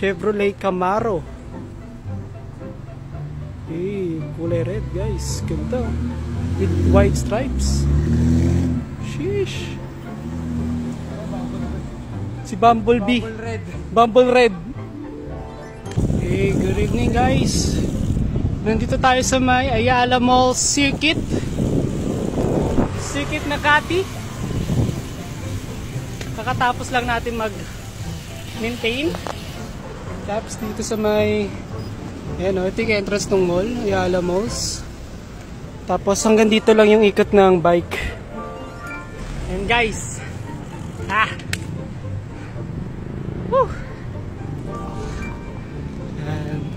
Chevrolet Camaro. Kulay red guys. Ganda. With white stripes. Sheesh. Si Bumblebee. Bumble Red. Good evening guys. Nandito tayo sa may Ayala Mall Circuit. Circuit Makati. Kakatapos lang natin mag-maintain. Tapos dito sa may ayan o, ito yung entrance ng mall, Ayala Malls. Tapos hanggang dito lang yung ikot ng bike. And guys, woo!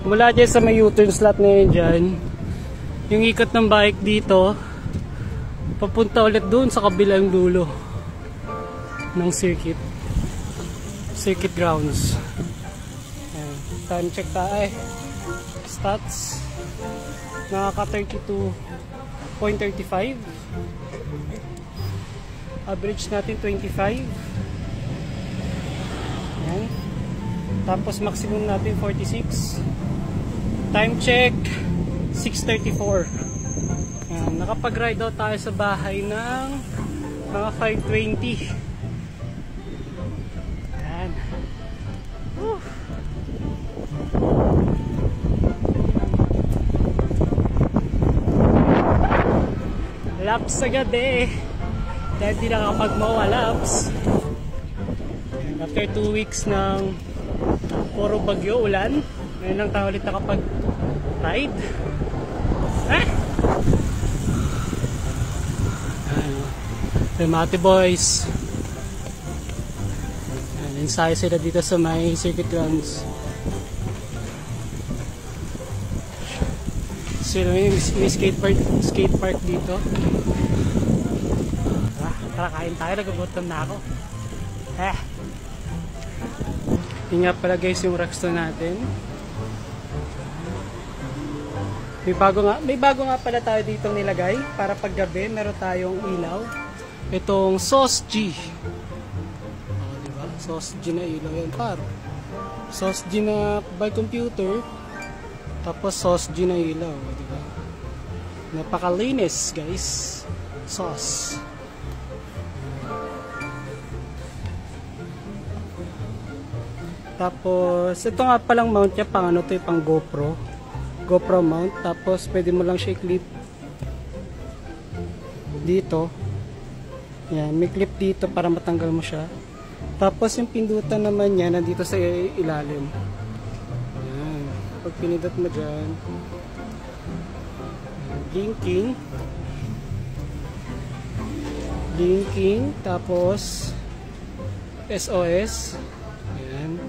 Mula dyan sa may U-turn slot na yun dyan, yung ikot ng bike dito papunta ulit doon sa kabilang dulo ng circuit grounds. Ayan. Time check tayo. Stats nakaka 32.35, average natin 25. Ayan. Tapos maximum natin 46. Time check 6:34. Ayan. Nakapag-ride out tayo sa bahay ng mga 5:20. Ayan. Woo. Laps agad dahil di nakapag-mowa laps. After 2 weeks ng puro bagyo, ulan, ngayon lang tayo ulit nakapag-ride. The Mati Boys. Ensayo sila dito sa may circuit grounds. Sila may skate park dito. Tara, kain tayo. Nagugutom na ako. Yun nga pala guys yung Rockstone natin. May bago nga pala tayo dito nilagay para paggabi meron tayong ilaw. Itong Sauce G. Diba? Sauce G na ilaw yan par. Sauce G na by computer. Tapos Sauce G na ilaw. Diba? Napakalinis guys. Sauce. Tapos ito nga palang mount niya pang ano to, pang GoPro mount. Tapos pwede mo lang siya i-clip dito. Yan, may clip dito para matanggal mo siya. Tapos yung pindutan naman niya nandito sa ilalim. Yan. Pag pinindot mo dyan, blinking, tapos SOS. Yan.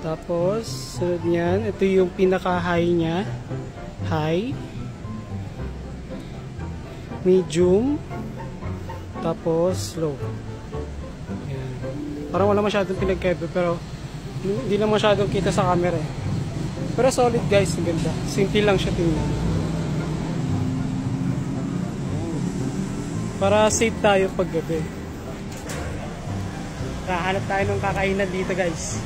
Tapos sunod niyan, ito yung pinaka high niya. High, medium, tapos low. Yan. Parang wala masyadong pinagkaiba pero hindi lang masyadong kita sa camera Pero solid guys, ang ganda. Simple lang siya tingnan. Para safe tayo pag gabi. Hanap tayo ng kakainan dito guys.